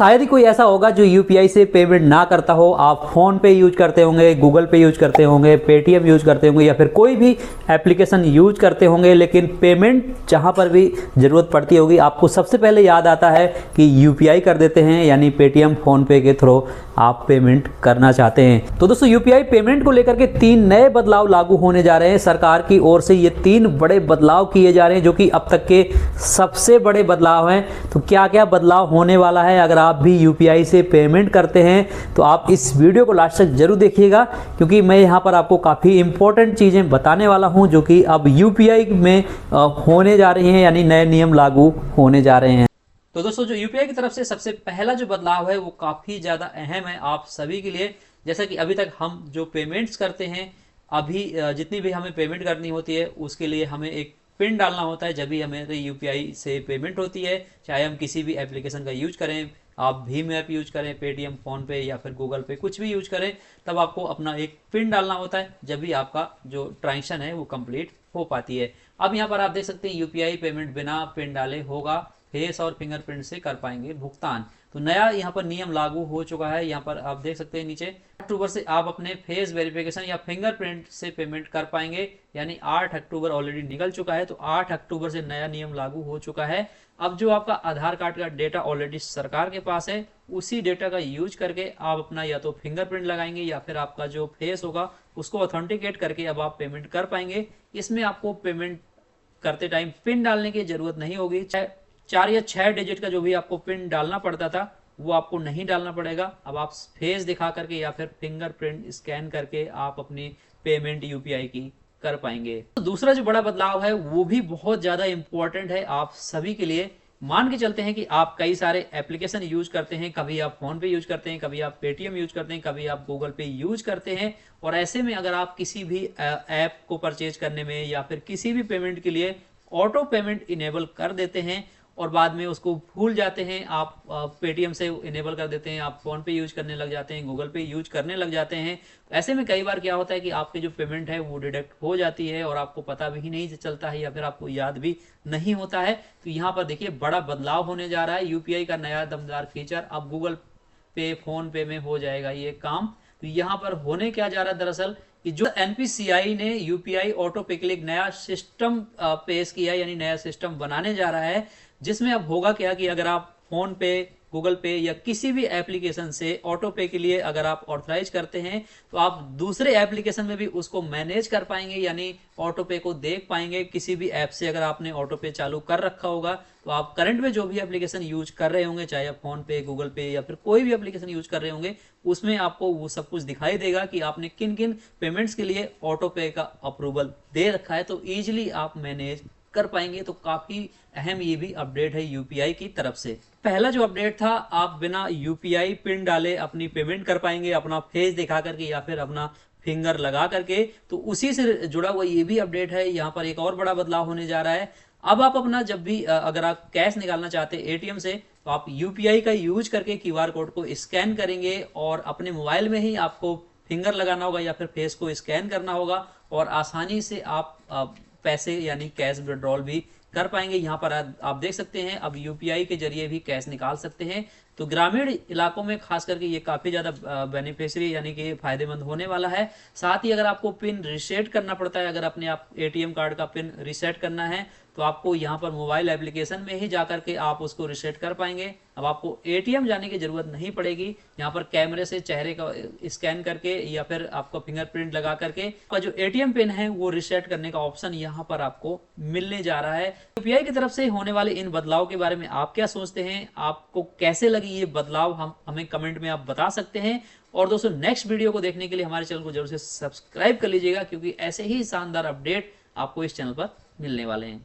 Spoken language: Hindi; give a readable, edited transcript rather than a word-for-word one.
शायद ही कोई ऐसा होगा जो यूपीआई से पेमेंट ना करता हो। आप फ़ोन पे यूज करते होंगे, गूगल पे यूज करते होंगे, पेटीएम यूज करते होंगे या फिर कोई भी एप्लीकेशन यूज करते होंगे, लेकिन पेमेंट जहां पर भी ज़रूरत पड़ती होगी आपको सबसे पहले याद आता है कि यूपीआई कर देते हैं, यानी पेटीएम फ़ोन पे के थ्रू आप पेमेंट करना चाहते हैं। तो दोस्तों यूपीआई पेमेंट को लेकर के 3 नए बदलाव लागू होने जा रहे हैं। सरकार की ओर से ये 3 बड़े बदलाव किए जा रहे हैं जो कि अब तक के सबसे बड़े बदलाव हैं। तो क्या क्या बदलाव होने वाला है, अगर आप भी यूपीआई से पेमेंट करते हैं तो आप इस वीडियो को लास्ट तक जरूर देखिएगा, क्योंकि मैं यहाँ पर आपको काफ़ी इंपॉर्टेंट चीज़ें बताने वाला हूँ जो कि अब यूपीआई में होने जा रही हैं, यानी नए नियम लागू होने जा रहे हैं। तो दोस्तों जो यूपीआई की तरफ से सबसे पहला जो बदलाव है वो काफ़ी ज़्यादा अहम है आप सभी के लिए। जैसा कि अभी तक हम जो पेमेंट्स करते हैं, अभी जितनी भी हमें पेमेंट करनी होती है उसके लिए हमें एक पिन डालना होता है जब भी हमें यूपीआई से पेमेंट होती है। चाहे हम किसी भी एप्लीकेशन का यूज करें, आप भीम ऐप यूज करें, पेटीएम, फोन पे या फिर गूगल पे, कुछ भी यूज करें, तब आपको अपना एक पिन डालना होता है जब भी आपका जो ट्रांजेक्शन है वो कंप्लीट हो पाती है। अब यहाँ पर आप देख सकते हैं यूपीआई पेमेंट बिना पिन डाले होगा, फेस और फिंगरप्रिंट से कर पाएंगे भुगतान। तो नया यहाँ पर नियम लागू हो चुका है। यहाँ पर आप देख सकते हैं नीचे 8 अक्टूबर से आप अपने फेस वेरिफिकेशन या फिंगरप्रिंट से पेमेंट कर पाएंगे, यानी 8 अक्टूबर ऑलरेडी निकल चुका है, तो 8 अक्टूबर से नया नियम लागू हो चुका है। अब जो आपका आधार कार्ड का डेटा ऑलरेडी सरकार के पास है, उसी डेटा का यूज करके आप अपना या तो फिंगरप्रिंट लगाएंगे या फिर आपका जो फेस होगा उसको ऑथेंटिकेट करके अब आप पेमेंट कर पाएंगे। इसमें आपको पेमेंट करते टाइम पिन डालने की जरूरत नहीं होगी। 4 या 6 डिजिट का जो भी आपको पिन डालना पड़ता था वो आपको नहीं डालना पड़ेगा। अब आप फेस दिखा करके या फिर फिंगरप्रिंट स्कैन करके आप अपनी पेमेंट यूपीआई की कर पाएंगे। तो दूसरा जो बड़ा बदलाव है वो भी बहुत ज्यादा इंपॉर्टेंट है आप सभी के लिए। मान के चलते हैं कि आप कई सारे एप्लीकेशन यूज करते हैं, कभी आप फोन पे यूज करते हैं, कभी आप पेटीएम यूज करते हैं, कभी आप गूगल पे यूज करते हैं, और ऐसे में अगर आप किसी भी ऐप को परचेज करने में या फिर किसी भी पेमेंट के लिए ऑटो पेमेंट इनेबल कर देते हैं और बाद में उसको भूल जाते हैं, आप पेटीएम से इनेबल कर देते हैं, आप फोन पे यूज करने लग जाते हैं, गूगल पे यूज करने लग जाते हैं, तो ऐसे में कई बार क्या होता है कि आपकी जो पेमेंट है वो डिडक्ट हो जाती है और आपको पता भी नहीं चलता है या फिर आपको याद भी नहीं होता है। तो यहाँ पर देखिए बड़ा बदलाव होने जा रहा है। यूपीआई का नया दमदार फीचर अब गूगल पे, फोन पे में हो जाएगा ये काम। तो यहाँ पर होने क्या जा रहा है दरअसल कि जो एनपीसीआई ने यूपीआई ऑटो पे के लिए एक नया सिस्टम पेश किया, यानी नया सिस्टम बनाने जा रहा है, जिसमें अब होगा क्या कि अगर आप फोन पे, गूगल पे या किसी भी एप्लीकेशन से ऑटो पे के लिए अगर आप ऑथराइज करते हैं तो आप दूसरे एप्लीकेशन में भी उसको मैनेज कर पाएंगे, यानी ऑटो पे को देख पाएंगे। किसी भी ऐप से अगर आपने ऑटो पे चालू कर रखा होगा तो आप करंट में जो भी एप्लीकेशन यूज कर रहे होंगे, चाहे आप फोन पे, गूगल पे या फिर कोई भी एप्लीकेशन यूज कर रहे होंगे, उसमें आपको वो सब कुछ दिखाई देगा कि आपने किन किन पेमेंट्स के लिए ऑटो पे का अप्रूवल दे रखा है, तो ईजिली आप मैनेज कर पाएंगे। तो काफी अहम ये भी अपडेट है यूपीआई की तरफ से। पहला जो अपडेट था, आप बिना यूपीआई पिन डाले अपनी पेमेंट कर पाएंगे, अपना फेस दिखा करके या फिर अपना फिंगर लगा करके। तो उसी से जुड़ा हुआ ये भी अपडेट है। यहाँ पर एक और बड़ा बदलाव होने जा रहा है। अब आप अपना जब भी अगर आप कैश निकालना चाहते हैं एटीएम से, तो आप यूपीआई का यूज करके क्यूआर कोड को स्कैन करेंगे और अपने मोबाइल में ही आपको फिंगर लगाना होगा या फिर फेस को स्कैन करना होगा और आसानी से आप पैसे यानी कैश विड्रॉल भी कर पाएंगे। यहाँ पर आप देख सकते हैं अब यूपीआई के जरिए भी कैश निकाल सकते हैं। तो ग्रामीण इलाकों में खास करके ये काफी ज्यादा बेनिफिशियरी यानी कि फायदेमंद होने वाला है। साथ ही अगर आपको पिन रीसेट करना पड़ता है, अगर अपने आप एटीएम कार्ड का पिन रीसेट करना है तो आपको यहाँ पर मोबाइल एप्लीकेशन में ही जाकर के आप उसको रीसेट कर पाएंगे। अब आपको एटीएम जाने की जरूरत नहीं पड़ेगी। यहाँ पर कैमरे से चेहरे का स्कैन करके या फिर आपका फिंगरप्रिंट लगा करके आपका जो एटीएम पिन है वो रीसेट करने का ऑप्शन यहाँ पर आपको मिलने जा रहा है। यूपीआई की तरफ से होने वाले इन बदलाव के बारे में आप क्या सोचते हैं, आपको कैसे लगी ये बदलाव, हमें कमेंट में आप बता सकते हैं। और दोस्तों नेक्स्ट वीडियो को देखने के लिए हमारे चैनल को जरूर से सब्सक्राइब कर लीजिएगा, क्योंकि ऐसे ही शानदार अपडेट आपको इस चैनल पर मिलने वाले हैं।